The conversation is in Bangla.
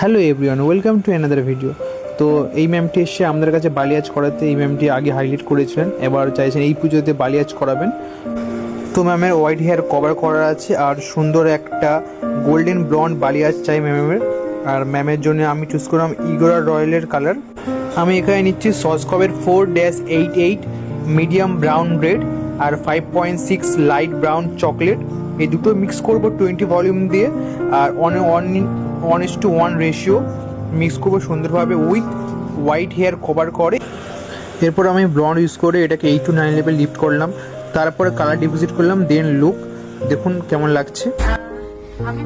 Hello everyone, welcome to another video. তো এই ম্যামটি এসে আমাদের কাছে বালিয়াজ করাতে এই ম্যামটি আগে হাইলাইট করেছিলেন, এবার চাইছেন এই পুজোতে বালিয়াজ করাবেন। তো ম্যামের হোয়াইট হেয়ার কভার করা আছে আর সুন্দর একটা গোল্ডেন ব্লন্ড বালিয়াজ চাই ম্যামের। আর ম্যামের জন্য আমি চুজ করলাম ইগোরা রয়্যালের কালার। আমি এখানে নিচ্ছি সসকপের 4-88 মিডিয়াম ব্রাউন ব্রেড আর 5.6 লাইট ব্রাউন চকলেট। এই দুটো মিক্স করব 20 ভলিউম দিয়ে আর 1:1 রেশিও মিক্স করবো সুন্দরভাবে উইথ হোয়াইট হেয়ার কভার করে। এরপর আমি ব্লন্ড ইউজ করে এটাকে 8 to 9 লেভেল লিফট করলাম, তারপরে কালার ডিপোজিট করলাম, দেন লুক দেখুন কেমন লাগছে। আমি